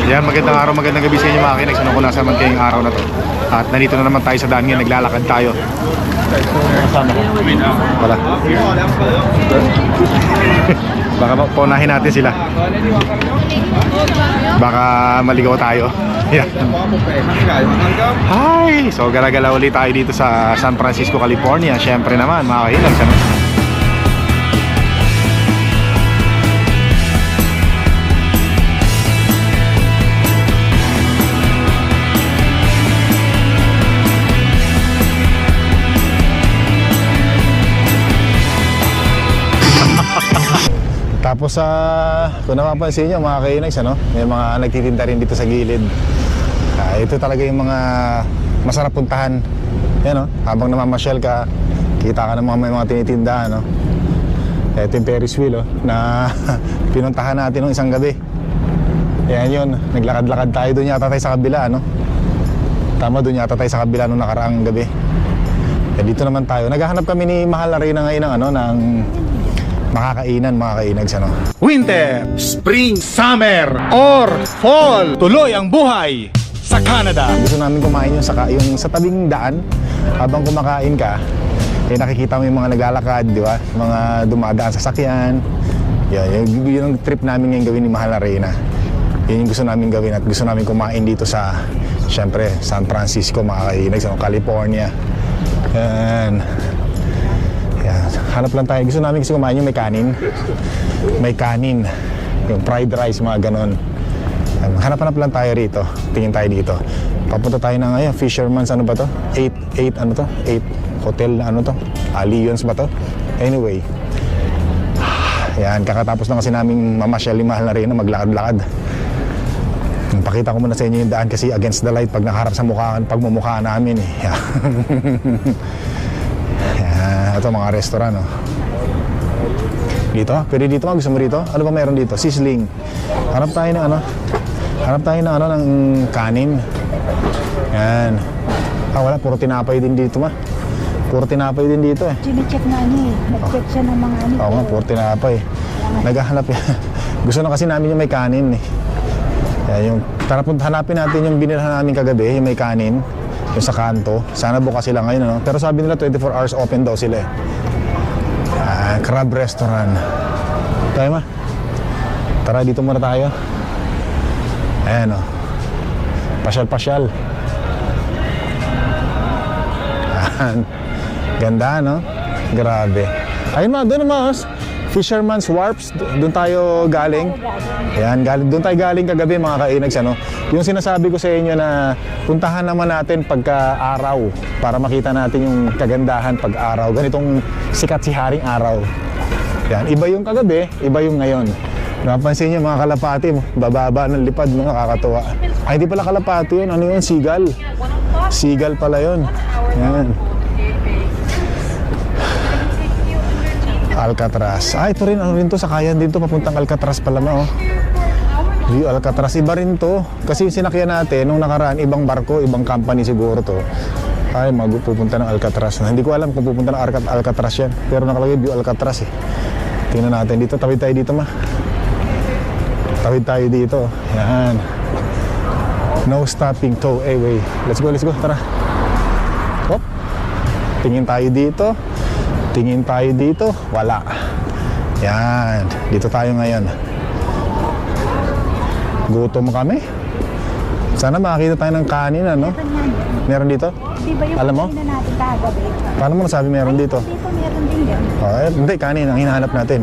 Yan, magandang araw, magandang gabi sa inyo mga kinex. Ano ko nasa man kayong araw na to. At nandito na naman tayo sa daan ngayon, naglalakad tayo. Kasama ko. Wala. Baka paunahin natin sila. Baka maligaw tayo. Yan. Hi! So gala-gala ulit tayo dito sa San Francisco, California. Siyempre naman, mga kahilags, ano? Tapos kung napapansin nyo mga kainags, ano, may mga nagtitinda rin dito sa gilid. Ito talaga yung mga masarap puntahan. Yan, no? Habang namamasyal ka, kita ka ng may mga tinitinda, no? Ito yung Ferris wheel, oh, na pinuntahan natin nung isang gabi. Yan yun, naglakad-lakad tayo. Doon yata tayo sa kabila, no? Tama, doon yata tayo sa kabila nung nakaraang gabi. Dito naman tayo. Naghahanap kami ni Mahal na Reyna ngayon ng, ano, ng makakainan, mga kainags, ano? Winter, spring, summer, or fall. Tuloy ang buhay sa Canada. Gusto namin kumain yung sa tabing daan. Habang kumakain ka, nakikita mo yung mga naglalakad, di ba? Mga dumadaan sa sakyan. Yun ang trip namin ngayon gawin ni Mahal na Reyna. Yun yung gusto namin gawin at gusto namin kumain dito sa, syempre, San Francisco, mga kainags, ano? California. Yan. Hanap lang tayo. Gusto namin kasi kumain yung may kanin. May kanin. Yung fried rice, mga ganon. Hanap-hanap lang tayo rito. Tingin tayo dito. Papunta tayo ng Fisherman's, ano ba to? 8 ano to? 8 hotel na ano to? Leons ba to? Anyway. Yan, kakatapos na kasi namin mamasyal ni Mahal na Reyna, maglakad-lakad. Pakita ko muna sa inyo yung daan kasi against the light pag nakaharap sa pagmumukha namin eh. Ito mga restaurant, oh. Dito, pwede dito, gusto mo rito? Ano ba meron dito? Sizzling. Hanap tayo ng ano? Hanap tayo ng ano, ng kanin. Yan. Wala, puro tinapay din dito, ma. Puro tinapay din dito, eh. Sine-check na niya, eh. Nag-check siya ng mga ano. Oo nga, puro tinapay. Naghahanap yan. Gusto na kasi namin yung may kanin, eh. Yan, yung, hanapin natin yung binilhan namin kagabi, yung may kanin. Yung sa kanto. Sana bukas sila ngayon, ano? Pero sabi nila 24 hours open daw sila, eh. Crab restaurant. Tayo, ma. Tara, dito muna tayo. Ayan, oh. Pasyal-pasyal. Ganda, no? Grabe. Ayun, ma. Doon, ma. Fisherman's Wharf. Doon tayo galing. Ayan, doon tayo galing kagabi, mga kainags, ano? Yung sinasabi ko sa inyo na puntahan naman natin pagka-araw para makita natin yung kagandahan pag-araw. Ganitong sikat si Haring Araw. Yan, iba yung kagabi, iba yung ngayon. Napansin nyo mga kalapati, bababa ng lipad, mga kakatuwa. Ay, hindi pala kalapati yun. Ano yun? Seagull. Seagull pala yun. Yan. Alcatraz. Ito rin, ano rin to, sakayan din to, papuntang Alcatraz pala, oh. View Alcatraz, iba rin to. Kasi yung sinakyan natin, nung nakaraan, ibang barko, ibang company siguro to. Ay, pupunta ng Alcatraz. Hindi ko alam kung pupunta ng Alcatraz yan. Pero nakalagay View Alcatraz, eh. Tingnan natin dito, tawid tayo dito, ma. Tawid tayo dito. Yan. No stopping tow away. Let's go, tara. Hop. Tingin tayo dito. Tingin tayo dito. Wala. Yan. Dito tayo ngayon. Gutom kami. Sana makakita tayo ng kanin, ano? Meron dito? Di ba yung alam mo? na natin kagabi? Paano mo nasabi meron dito? Dito meron din yan. Hindi, kanin ang hinahanap natin.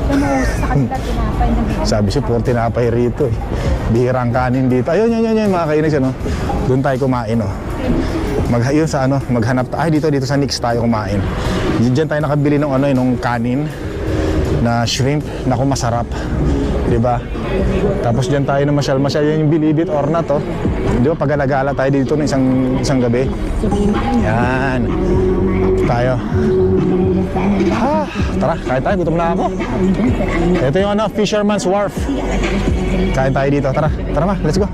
Tumuos sa kanila tinapay na bigyan. Sabi siya, puro tinapay rito, eh. Bihirang kanin dito. Ayun, mga kainags, ano? Doon tayo kumain, oh. Yun sa ano, maghanap tayo. Dito sa Nix tayo kumain. Diyan tayo nakabili ng ano, nung kanin na shrimp. Naku, masarap. Diba? Tapos dyan tayo na masyal-masyal. Yan yung believe it or not, oh. Diba, pag nagala tayo dito ng isang gabi. Yan. Tayo. Tara, kain tayo. Gutom na ako. Ito yung ano, Fisherman's Wharf. Kain tayo dito. Tara, ma. Let's go.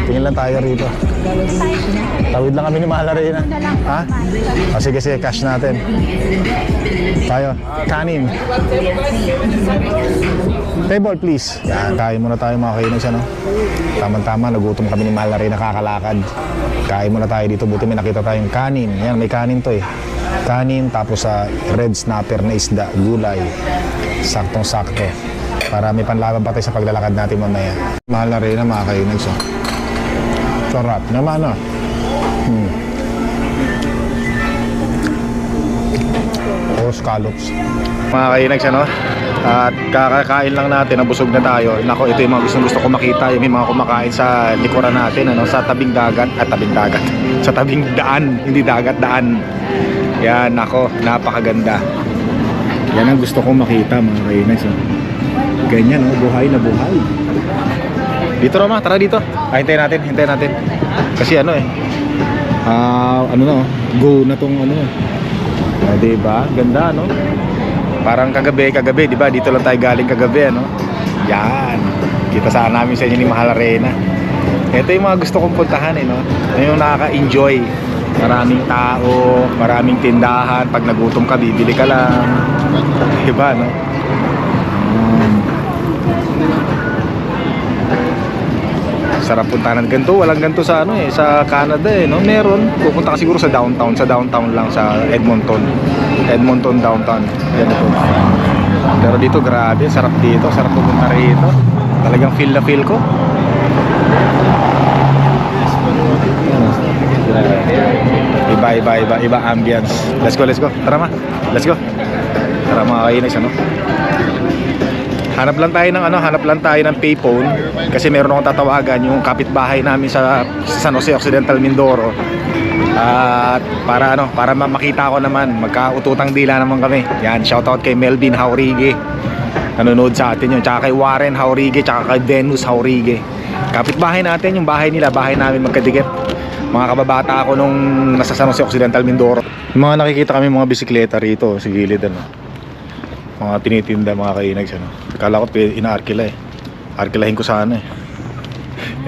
Tingin lang tayo rito. Tawid lang kami ni Mahal na Reyna. Ha? Sige, cash natin. Tayo, kanin. Table please. Yan, kain muna tayo mga kainags, ano? Tama-tama, nagutom kami ni Mahal na rin nakakalakad. Kain muna tayo dito, buti may nakita tayong kanin. Yan, may kanin to eh. Kanin, tapos sa red snapper na isda, gulay. Saktong-sakto. Para may panlaban pa tayo sa paglalakad natin mamaya. Mahal na rin na mga kainags, oh. Sarap naman, oh. Scallops. Mga kainags, ano? At kakakain lang natin, nabusog na tayo. Nako, ito yung mga gusto ko makita, yung mga kumakain sa likuran natin, ano? Sa tabing dagat, tabing dagat. Sa tabing daan, hindi dagat, daan. Yan, nako, napakaganda. Yan ang gusto kong makita, mga kainags, oh. Ganyan, oh, buhay na buhay. Dito Roma, tara dito. Hintayin natin. Kasi ano eh. Ano na, oh, go na tong ano. Diba? Ganda, no? Parang kagabi, diba? Dito lang tayo galing kagabi, no? Yan. Kita saan namin sa inyo ni Mahal Arena. Ito yung mga gusto kong puntahan, eh, no? Yung nakaka-enjoy. Maraming tao, maraming tindahan. Pag nagutom ka, bibili ka lang. Diba, no? Sarap puntahan ng ganito. Walang ganito sa ano eh, sa Canada eh, no? Meron. Pupunta ka siguro sa downtown lang, sa Edmonton downtown. Ganito. Pero dito grabe, sarap dito, sarap pupunta rito. Talagang feel na feel ko. Iba ambience. Let's go. Tara ma. Let's go. Tara mga kainags, ano? Hanap lang tayo ng payphone kasi meron akong tatawagan yung kapitbahay namin sa San Jose Occidental Mindoro. At para makita ko naman, magkaututang dila naman kami. Yan, shoutout kay Melvin Haurige. Nanonood sa atin yun. Tsaka kay Warren Haurige, tsaka kay Venus Haurige. Kapitbahay natin, yung bahay nila, bahay namin magkadikit. Mga kababata ako nung nasa San Jose Occidental Mindoro. Yung mga nakikita kami mga bisikleta rito sa gilid, ano. Mga tinitinda, mga kainags, ano. Akala ko ina-arkila eh. Arkilahin ko sana eh.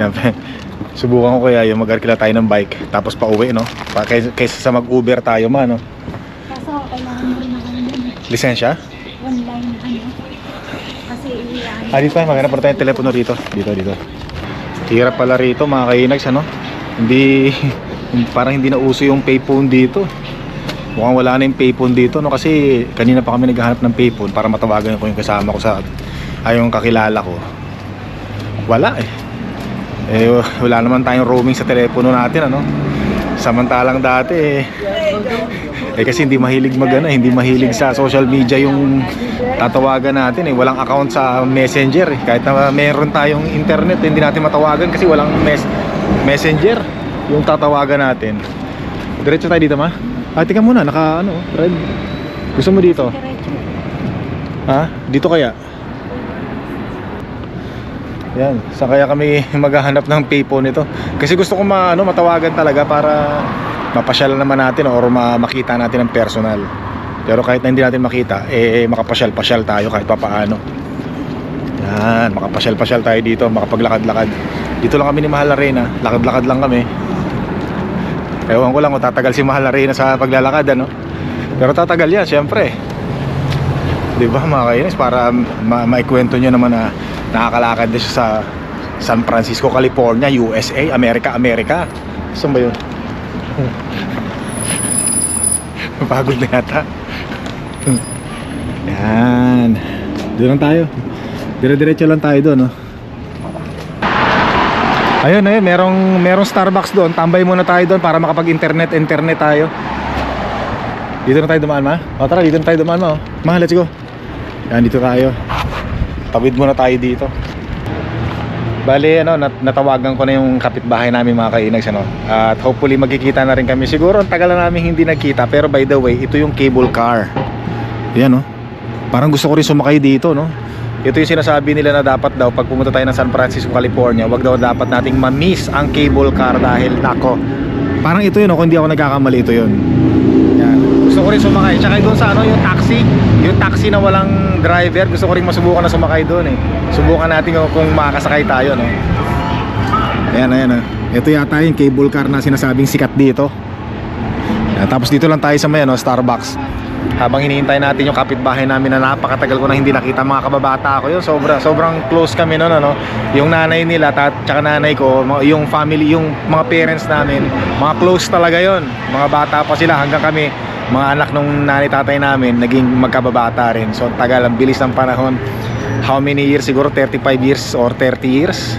Yan, subukan ko kaya yung mag-arkila tayo ng bike tapos pa uwi, no? Kaysa sa mag-Uber tayo man, no? Kaso kailangan mo rin ng ano yun. Lisensya? Online, ano. Kasi Dito tayo, maghanap na tayong telepono rito. Dito. Hirap pala rito, mga kainags, ano? Hindi, parang hindi na uso yung payphone dito. Mukhang wala na yung payphone dito, no? Kasi kanina pa kami naghahanap ng payphone para matawagan ko yung kasama ko yung kakilala ko. Wala eh. Wala naman tayong roaming sa telepono natin, ano? Samantalang dati kasi hindi mahilig hindi mahilig sa social media yung tatawagan natin eh. Walang account sa Messenger eh. Kahit na meron tayong internet, hindi natin matawagan kasi walang Messenger yung tatawagan natin. Diretso tayo dito, ma? Tika muna, red. Gusto mo dito? Dito kaya? Yan, saan kaya kami maghahanap ng payphone nito? Kasi gusto ko matawagan talaga para mapasyal naman natin or makita natin ng personal. Pero kahit na hindi natin makita, makapasyal-pasyal tayo kahit papaano. Yan, makapasyal-pasyal tayo dito, makapaglakad-lakad. Dito lang kami ni Mahal Arena, lakad-lakad lang kami. Ewan ko lang kung tatagal si Mahal Arena sa paglalakad, ano? Pero tatagal yan, syempre. Diba mga kainis, para maikwento nyo naman na nakakalakad din siya sa San Francisco, California, USA, Amerika. Saan ba yun? Mapagod na yata. Yan. Doon lang tayo. Dire-diretso lang tayo doon, no? Ayun, merong Starbucks doon. Tambay muna tayo doon para makapag-internet tayo. Dito na tayo dumaan, ma? Tara, dito na tayo dumaan, ma. Ma, let's go. Yan, dito tayo. Tawid muna tayo dito. Bali, natawagan ko na yung kapitbahay namin, mga kainags, ano? At hopefully magkikita na rin kami. Siguro ang tagal na namin hindi nagkita. Pero by the way, ito yung cable car. Yan, no? Parang gusto ko rin sumakay dito, no? Ito yung sinasabi nila na dapat daw pag pumunta tayo ng San Francisco, California, wag daw dapat nating ma-miss ang cable car dahil nako. Parang ito yun, kung hindi ako nagkakamali, ito yun. Yan. Gusto ko rin sumakay. Tsaka doon sa yung taxi na walang driver, gusto ko rin masubukan na sumakay doon eh. Subukan natin kung makakasakay tayo, no. Ayan. Ito yata yung cable car na sinasabing sikat dito. Yan. Tapos dito lang tayo sa may Starbucks. Habang hinihintay natin yung kapitbahay namin na napakatagal ko na hindi nakita, mga kababata ko yun. Sobrang close kami noon, ano. Yung nanay nila, tsaka nanay ko, yung family, yung mga parents namin, mga close talaga yon. Mga bata pa sila hanggang kami, mga anak nung nanay tatay namin, naging magkababata rin. So tagal, ang bilis ng panahon. How many years? Siguro 35 years or 30 years?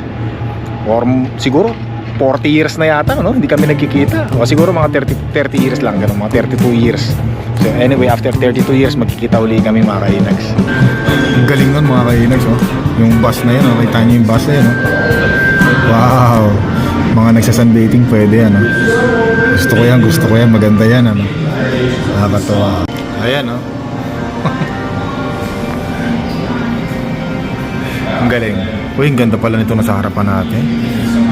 Or siguro 40 years na yata, no? Hindi kami nagkikita. O siguro mga 30 years lang, ganun, mga 32 years. So anyway, after 32 years, magkikita uli kami, mga kainags. Ang galing nun, mga kainags, oh. Yung bus na yun, oh. Kita niyo yung bus na yun, oh. Wow! Mga nagsasunbathing, pwede yan, oh. Gusto ko yan, maganda yan, ano. Nakakatawa. Ayan, oh. Ang galing. Uy, ang ganda pala nito na sa harapan natin.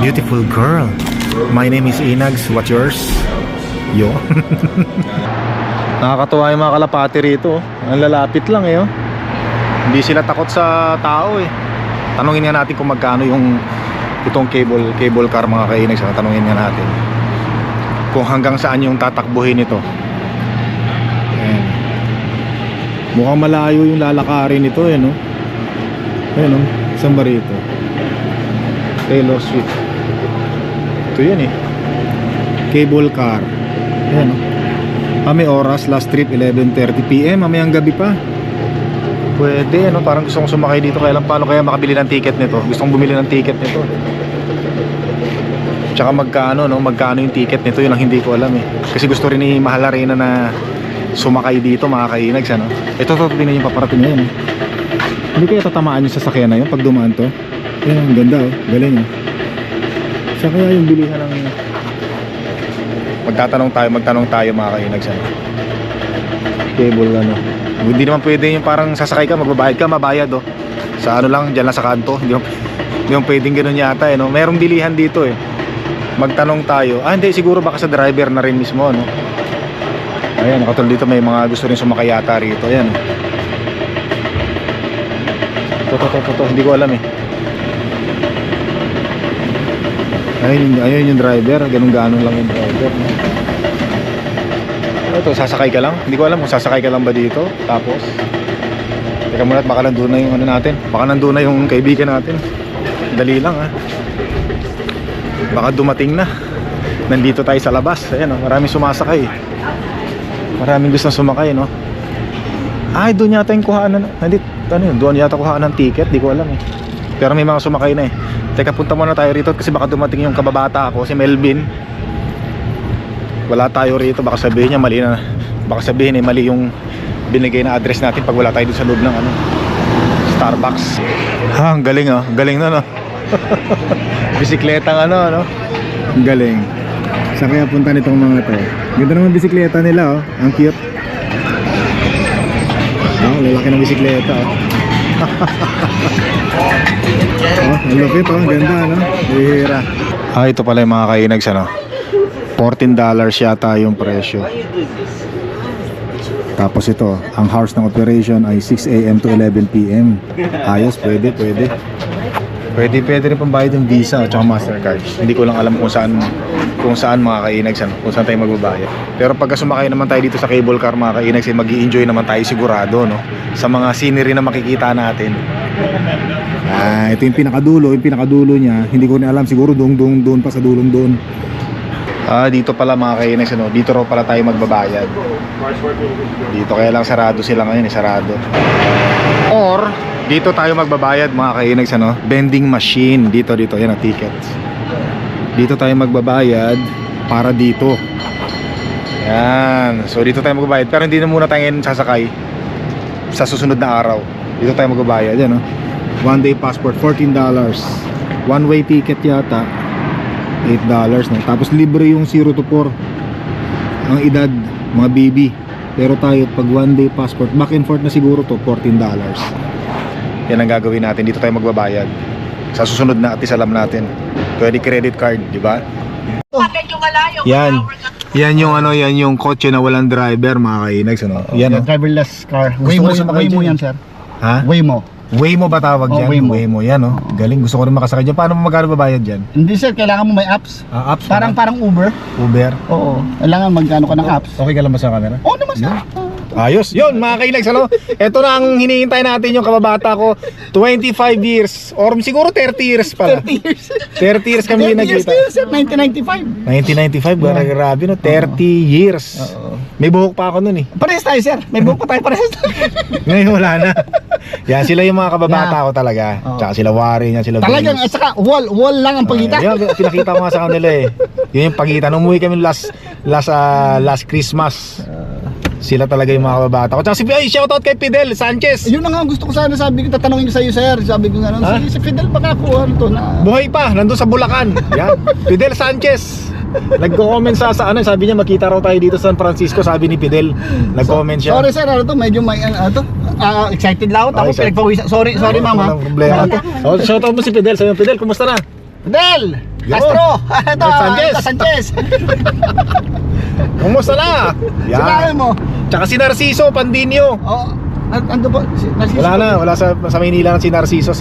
Beautiful girl. My name is Inags. What's yours? Yo. Nakakatuwa yung mga kalapati rito. Ang lalapit lang eh. Oh. Hindi sila takot sa tao eh. Tanungin nga natin kung magkano yung itong cable car, mga kainags. Tanungin nga natin kung hanggang saan yung tatakbuhin ito. Ayan. Mukhang malayo yung lalakarin nito eh, no? Ayan, no? Saan ba rito? Taylor Swift. Ito yan eh. Cable car. Ayan, no? May oras, last trip 11:30 PM, mamayang gabi pa. Pwede, no? Parang gusto kong sumakay dito, kaya lang paano kaya makabili ng ticket nito? Gusto kong bumili ng ticket nito. Tsaka magkano, no? Magkano yung ticket nito, yun ang hindi ko alam eh. Kasi gusto rin ni Mahal Arena na sumakay dito, mga kainags, ano? Ito, tingnan yung paparating na yun. Hindi kaya tatamaan yung sasakyan na yun pag dumaan to? Yan, ang ganda, oh. Galing, oh. Saan kaya yung bilihan ng... Magtanong tayo, mga kainags, ano? Cable, ano? Hindi naman pwede yung parang sasakay ka, magbabayad ka, mabayad, oh. Sa ano lang, dyan lang sa kanto. Hindi naman pwedeng ganun yata, eh, no? Merong bilihan dito, eh. Magtanong tayo. Hindi, siguro baka sa driver na rin mismo, no? Ayan, katulad dito may mga gusto rin sumakay yata rito. Ayan. To. Hindi ko alam eh. Ayun yung driver. Ganun lang yung driver. Ito, sasakay ka lang. Hindi ko alam kung sasakay ka lang ba dito. Tapos, teka muna, baka nandun na yung ano natin. Baka nandun na yung kaibigan natin. Dali lang ha. Baka dumating na. Nandito tayo sa labas. Ayan, oh, maraming sumasakay. Maraming gusto sumakay, no? Ay, doon yata yung kuhaan. Ano yun? Doon yata kuhaan ng ticket. Di ko alam eh. Pero may mga sumakay na eh. Teka, punta muna tayo rito kasi baka dumating yung kababata ako, si Melvin. Wala tayo rito. Baka sabihin niya mali na. Baka sabihin eh, mali yung binigay na address natin pag wala tayo doon sa loob ng ano, Starbucks. Ha, ang galing oh. Galing na, no? Bisikletang ano? Ang galing. Saan kaya punta nitong mga to? Ganda naman bisikleta nila, oh. Ang cute. Oh, lalaki ng bisikleta, oh. Oh, ang lupit, oh. Ganda, no? Bihira. Ito pala yung mga kainags, ano? $14 yata yung presyo. Tapos ito, ang hours ng operation ay 6 AM to 11 PM. Ayos, pwede. Pwede rin pambayad yung Visa at saka Mastercard. Hindi ko lang alam kung saan mga kainags, ano, kung saan tayo magbabayad. Pero pagka sumakay naman tayo dito sa cable car, mga kainags, mag-i-enjoy naman tayo sigurado, no? Sa mga scenery na makikita natin. Ito yung pinakadulo niya. Hindi ko rin alam, siguro doon pa sa dulong doon. Dito pala mga kainags, ano? Dito raw pala tayo magbabayad. Dito kaya lang sarado sila ngayon, sarado. Or dito tayo magbabayad, mga kainags, ano? Vending machine dito yan ang tickets. Dito tayo magbabayad para dito. Yan. So dito tayo magbabayad, pero hindi na muna tayo ngayon sasakay sa susunod na araw. Dito tayo magbabayad, yan, no? One day passport, $14. One way ticket yata $8, no? Tapos libre yung 0 to 4 ang edad, mga baby. Pero tayo pag one day passport, back and forth na siguro to $14. Yan ang gagawin natin. Dito tayo magbabayad sa susunod na at alam natin. Pwede credit card, di ba? Yan yung ano, yan yung kotse na walang driver, mga kainags, ano? Yan, oh. Driverless car. Waymo yan, sir. Ha? Waymo ba tawag dyan? Waymo. Yan, oh. Galing, gusto ko rin makasakay dyan. Paano mo magkano babayad dyan? Hindi, sir, kailangan mo may apps. Apps? Parang Uber. Uber? Oo. Kailangan magkano ka ng apps. Okay ka lang ba sa camera? Oo naman, sir. Ayos. Yun, mga kainags, ano? Ito na ang hinihintay natin yung kababata ko. 25 years. Or siguro 30 years pala. 30 years. 30 years kami nagkita. Sir, 1995. 1995, grabe no? 30 years. Oo. May buhok pa ako nun eh. Parehas tayo, sir. May buhok pa tayo, parehas tayo. Ngayon wala na. Yan, sila yung mga kababata ko talaga. Oo. Tsaka sila Wari niya, sila Talagang, Vince. at saka, wall lang ang pagitan. Yan, pinakita ko nga sa kanila eh. Yun yung pagitan. Nung umuwi kami last Christmas. Sila talaga yung mga kababata ko. Tsaka shoutout kay Fidel Sanchez. Yun na nga ang gusto ko sana, sabi ko, tatanungin ko sa iyo, sir. Sabi ko nga, Ha? si Fidel baka ako, ano to, na... Buhay pa, nandun sa Bulacan. Yan, Fidel Sanchez. Nagko-comment sabi niya makita raw tayo dito sa San Francisco, sabi ni Fidel. Nag-comment siya. Sorry, sir, ano to, medyo may, ano to, excited lang ako, Okay, sir. pinagpawisan. Sorry, mama. Walang problema. Oh, shoutout mo si Fidel. Sabi mo, Fidel, kumusta na? Fidel! Yo. Castro! Ito, Sanchez. Sanchez! Kumusta na? Sinabi mo? Tsaka si Narciso Pandinio. Oh, ando ba? Wala sa Maynila na si Narciso,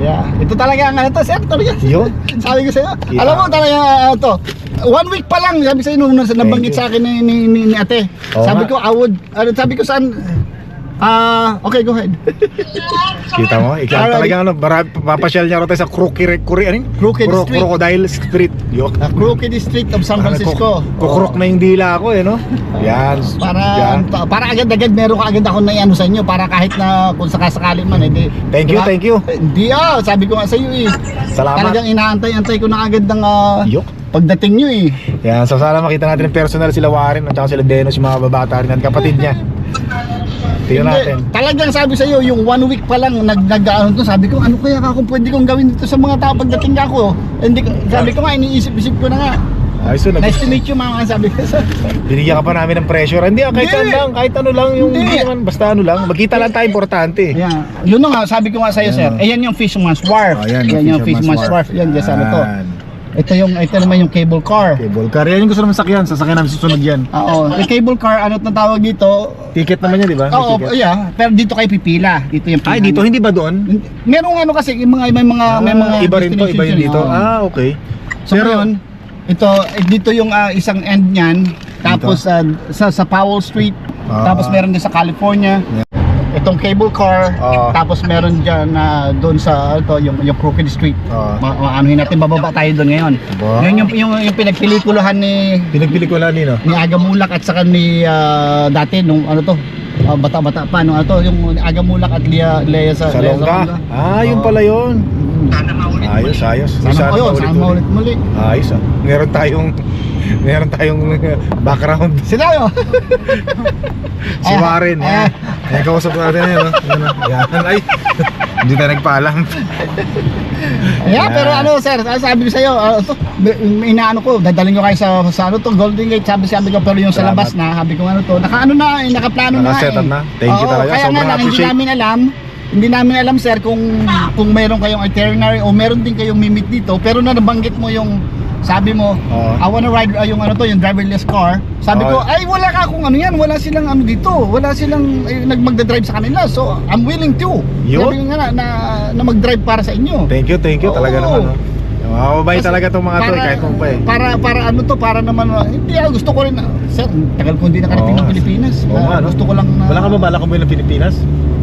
Yeah. Ito talaga ang ano to, sir, talaga. Yun. Sabi ko sa'yo. Yeah. Alam mo talaga to. 1 week pa lang, sabi sa'yo nung nabanggit you. sa akin ni ate. Oo Sabi nga. ko, sabi ko saan, okay, go ahead. Kita mo? Ikaw Alright. talaga papasyal niya raw tayo sa Crooked Street. Crocodile Street. Yo. Crooked Street of San Francisco. Kukrok na yung dila ko eh, no? Yan. Yan. Para agad-agad meron ka agad ako na ano sa inyo para kahit na kung sakasakali man hindi. Thank you, thank you. Hindi sabi ko nga sa iyo eh. Salamat. Talagang inaantay-antay ko na agad ng Yok. pagdating niyo eh. Yan, so sana makita natin yung personal sila Warren at saka sila Denos, yung mga babata rin at kapatid niya. Tingnan natin. Hindi, talagang sabi sa iyo yung 1 week pa lang nag-ano to, sabi ko ano kaya kung pwede kong gawin dito sa mga tao pagdating ako. Hindi sabi ko nga iniisip-isip ko na nga. Ayos yun. Nice to meet you mama, sabi ko. Binigyan ka pa namin ng pressure. Hindi, kahit Hindi. saan lang, kahit ano lang yung Hindi. hindi naman, basta ano lang. Magkita lang tayo, importante. Yeah. Yun na nga, sabi ko nga sa iyo, sir. Ayan yung Fisherman's Wharf. Oh, yan, Yan yung Fisherman's Wharf. Yan, just ano to. Yan. Ito naman yung cable car. Cable car. Yan yung gusto naman sakyan. Sasakyan namin susunod yan. Oo, yung cable car, ano itong tawag dito? Ticket naman yan, di ba? May Oo, ticket. yeah. Pero dito kayo pipila. Dito yung Ay, dito, hindi ba doon? Merong ano kasi, may mga iba rin to, iba yun destination dito. oo. Okay. So ngayon, dito yung isang end niyan. Tapos sa Powell Street. Tapos meron din sa California. Itong cable car. Tapos meron diyan doon sa yung Crooked Street. Anuhin natin, bababa tayo doon ngayon. Ba? Yun yung pinagpelikulahan ni Pinagpelikula nino. Aga Mulak at saka ni dati nung ano to, bata-bata pa nung ano to, yung Aga Mulak at Lea sa Salonga. Yun pala yun. Ayos. Sana maulit muli. Ayos ah. Meron tayong background. Sila yo. Si Warren. Yan, kausap natin yun. Yan. Ay, hindi tayo nagpaalam. Pero ano sir, sabi ko sa iyo, inaano ko, dadaling ko kayo sa ano to, Golden Gate, sabi ko, pero yung sa labas na, sabi ko ano to, nakaplano na. Naka-set up na. Thank you talaga. Kaya Sobrang nga lang, appreciate. hindi namin alam sir kung meron kayong itinerary o meron din kayong mimit dito, pero nabanggit mo yung sabi mo, I wanna ride yung ano to, yung driverless car. Sabi ko, ay wala ka kung ano yan, wala silang ano dito, wala silang magdadrive sa kanila. So, I'm willing to. Yun? Sabi ko nga na mag-drive para sa inyo. Thank you. Talaga Oo. naman. Mababay talaga itong mga to. Kahit kung pa eh. Para ano to, para naman, hindi gusto ko rin, sir, tagal ko hindi nakarating ng Pilipinas. Oo nga, no? Gusto ko lang na, Wala ka ba balak kumuwi ng Pilipinas?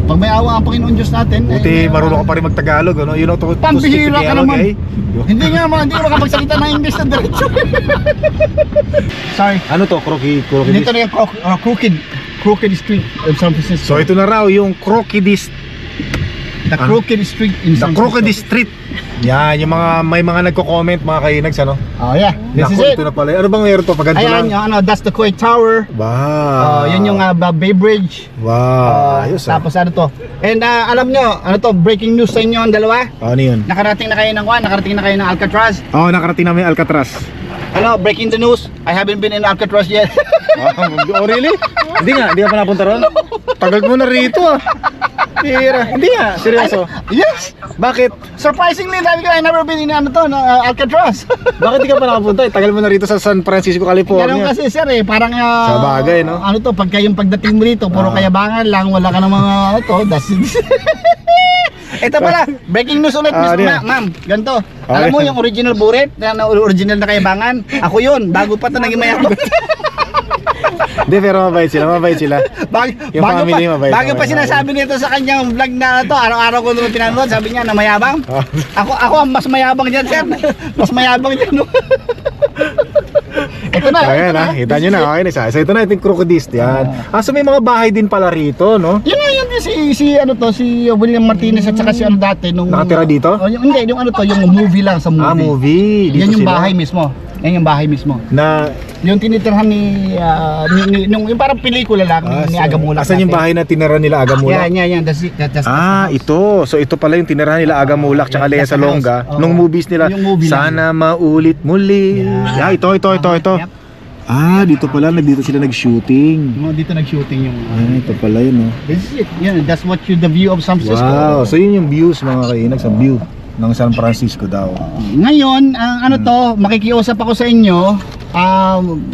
pag may awa ang Panginoon Diyos natin. Buti marunong ka pa rin mag-Tagalog, ano? You know to speak Pambihira ka Tagalog, naman. eh. Hindi ka makapagsalita ng English na diretso. Sorry. Ano to? Crooked Dito na yung Crooked Street in San Francisco. So ito na raw yung Crooked The Crooked Street in The San Crooked Francisco. Street. Yan, yung may mga nagko-comment, mga kainags, ano? Oh yeah, this is Naku, it. ito na pala. Ano bang meron to? Paganto Ayan, lang. yung that's the Kuwait Tower. Wow. Yun yung Bay Bridge. Wow. Ayos ah. Tapos ano to? And alam nyo, ano to, breaking news sa inyo ang dalawa. Ano yun? Nakarating na kayo ng Alcatraz. Nakarating namin Alcatraz. Ano, breaking the news. I haven't been in Alcatraz yet. Oh, really? Hindi ka pa napunta ron? Tagal mo na rito ah. Hindi nga, seryoso. Yes. Bakit? Surprisingly, sabi ko, I never been in Alcatraz. Bakit di ka pa nakapunta? Tagal mo na rito sa San Francisco, Ganun California. kasi sir parang Sa bagay, no? Ano to, pagka yung pagdating mo dito, puro kayabangan lang, wala ka ng mga ano to, that's it. Ito pala, breaking news ulit, Ano yan? ma'am, ganito. Alam mo yung original buret, na original na kayabangan, ako yun, bago pa ito naging mayaman. Hindi, pero mabait sila. Yung family, mabait, bago pa mabait. sinasabi nito sa kanyang vlog na to, araw-araw ko naman pinanood, sabi niya na mayabang. Oh. Ako ang mas mayabang dyan, sir. Mas mayabang dyan, no? Ito na. Ayan ha, kita nyo na, okay na isa. So ito na, ito yung crocodist yan. So may mga bahay din pala rito, no? Yun na yun, si William Martinez at saka si ano dati nung Nakatira dito? Hindi, yung ano to, yung movie lang sa movie. Movie. Dito Yan yung sila. bahay mismo. Yan yung bahay mismo. Na, Yung tinitirhan yung parang pelikula lang ni Agamulak. asan yung bahay na tinira nila Agamulak? Yan. That's Ito. So ito pala yung tinirahan nila Agamulak tsaka Lea That's the Salonga house. Oo. nung movies nila. Yung movie lang. Sana maulit muli. Yeah. Ito. Yep. Dito pala, dito sila nag-shooting. Dito nag-shooting yung Ito pala yun, oh. this is it. Yan, that's what the view of San Francisco. Wow. So yun yung views mga kainags, ang view ng San Francisco daw. Ngayon, makikiusap ako sa inyo.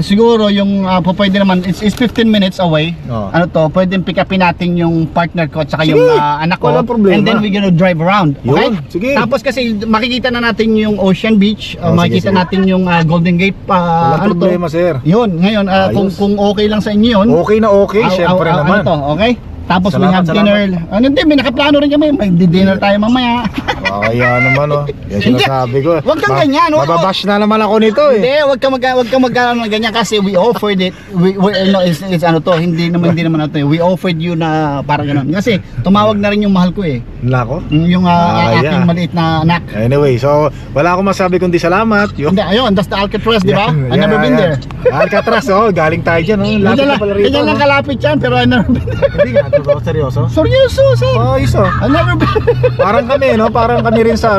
Siguro yung pwede naman, it's 15 minutes away. Oh. Pwedeng pick upin natin yung partner ko at saka Sige, yung anak ko. walang problema. And then we're gonna drive around. Okay? Yun, sige. Tapos kasi makikita na natin yung Ocean Beach, makikita sige. natin yung Golden Gate. Walang problema, sir. Yun, ngayon, kung okay lang sa inyo yun. Okay na okay, syempre naman. Okay? Tapos we Salamat, have dinner. Hindi, may nakaplano rin kami. May dinner tayo mamaya. Kaya naman, oh. Yan sinasabi ko. Wag kang ganyan, oh. Mababash na naman ako nito, eh. Hindi, wag ka ganyan kasi we offered it. It's hindi naman ito. We offered you na parang gano'n. Kasi tumawag na rin yung mahal ko eh. Nako. Yung aking yeah. maliit na anak. Anyway, so wala akong masabi kundi salamat. Hindi, ayun, that's the Alcatraz, di ba? I never been there. Alcatraz, galing tayo dyan, oh. Lapit na pala rito. Ganyan lang kalapit yan, pero I never been there. Hindi nga, bro, seryoso? Seryoso, sir. Iso. I never been there. Parang kami, no? Parang kami rin sa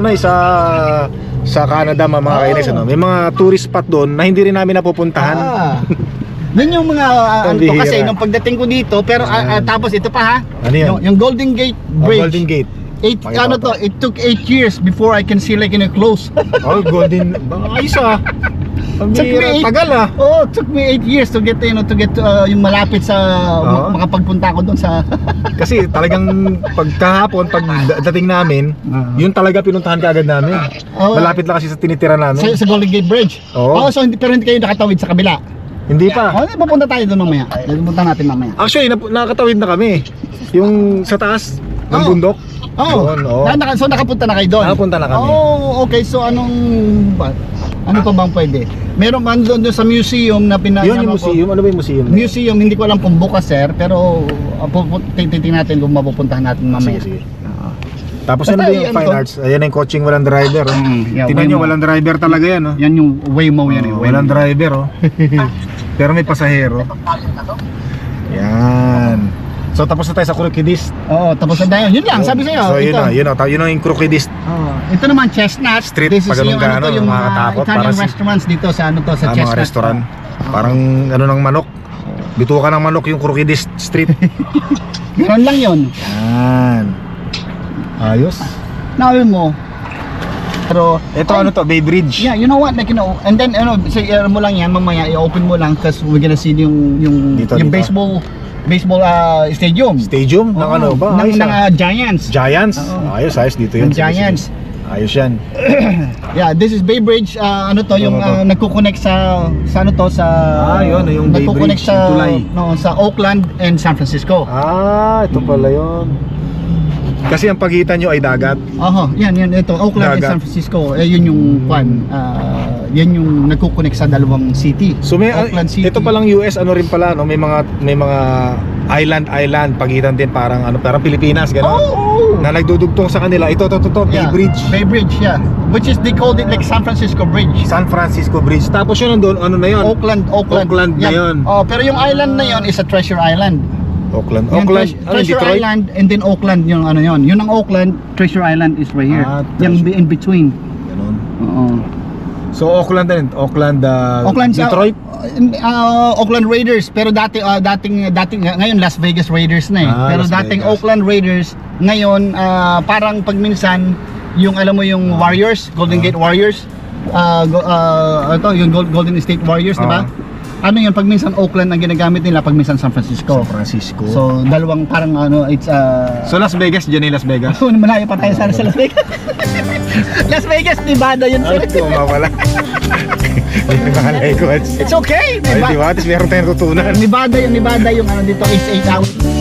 sa Canada, mga kainis, ano? May mga tourist spot doon na hindi rin namin napupuntahan. Yun yung mga Pambihira. kasi nung pagdating ko dito, pero tapos ito pa ha. Ano yan? Yung Golden Gate Bridge. Golden Gate. Pakita ko to. It took 8 years before I can see like close. Golden. Ayos ah. Tagal ah. Oh, it took me 8 years to get yung malapit sa makapagpunta ko doon sa Kasi talagang pagkahapon, pagdating namin, yun talaga pinuntahan kaagad namin. Malapit lang kasi sa tinitira namin. sa Golden Gate Bridge. Oo. So pero hindi kayo nakatawid sa kabila. Hindi pa. Pupunta tayo doon mamaya. Pupunta natin mamaya. Actually, nakatawid na kami. Yung sa taas ng bundok. Doon, So nakapunta na kayo doon? Nakapunta na kami. Okay. So ano pa bang pwede? Meron man doon sa museum na Yun yung museum. Ano ba yung museum? Museum, hindi ko alam kung bukas, sir. Pero titingnan natin kung mapupuntahan natin mamaya. Sige. Tapos ano ba yung fine arts? Ayan yung coaching walang driver. Yeah, Tingnan nyo, Waymo. walang driver talaga yan. Yan yung Waymo yan. Walang driver. Pero may pasahero. Yan. So tapos na tayo sa Crocodist. Oo, tapos na tayo. Yun lang, sabi sa'yo. So yun na yung Crocodist. Ito naman, Chestnut. Street, This is pag ganun yung, ka, yung makakatakot. Italian Para restaurants dito sa sa mga Chestnut. restaurant. Parang ng manok. Bituka ng manok yung Crocodist Street. Ganun lang yun. Yan. Ayos. Nabi mo. Pero Ito Bay Bridge. yeah, you know what, and then mo lang yan mamaya, i-open mo lang kasi we're gonna see yung Dito. baseball stadium. Stadium? Ng ano ba? Ng Ayos, Giants. Giants? Oo. Ayos dito yun. Ng Giants. Ayos yan. Yeah, this is Bay Bridge. Yung nagko-connect sa yun, yung Bay nagko-connect Bridge, yung tulay. sa Oakland and San Francisco. Ito pala yun. Kasi ang pagitan nyo ay dagat. Yan ito, Oakland Dagat. and San Francisco. Yun yung yan yung nagko-connect sa dalawang city. So may Oakland City. ito palang US rin pala, no? May mga island pagitan din parang Pilipinas gano'n. Na nagdudugtong sa kanila. Ito Bay Bridge. Bay Bridge, yeah. Which is they called it like San Francisco Bridge. San Francisco Bridge. Tapos yun nandun, ano na yun? Oakland na yun. Pero yung island na yun is a Treasure Island. Oakland. Yan, Treasure Detroit? Island and then Oakland yung yun. Yun ang Oakland, Treasure Island is right here. Yung in between. Ganun. Oo. So Oakland din. Oakland, Detroit? Oakland Raiders, pero dating ngayon Las Vegas Raiders na eh. Pero Las dating Vegas. Oakland Raiders, ngayon parang pagminsan yung alam mo yung Warriors, Golden Gate Warriors, yung Golden State Warriors, di ba? ano yun, pag minsan Oakland ang ginagamit nila, pag minsan San Francisco. San Francisco. So, dalawang parang ano, it's So Las Vegas, dyan Las Vegas. malayo pa tayo sana sa Las Vegas. Las Vegas, Nevada yun sir. Tuma pala. Mga Legos. It's okay, Ay, di ba? At least meron tayong tutunan. Nevada yung ano dito is 8 hours.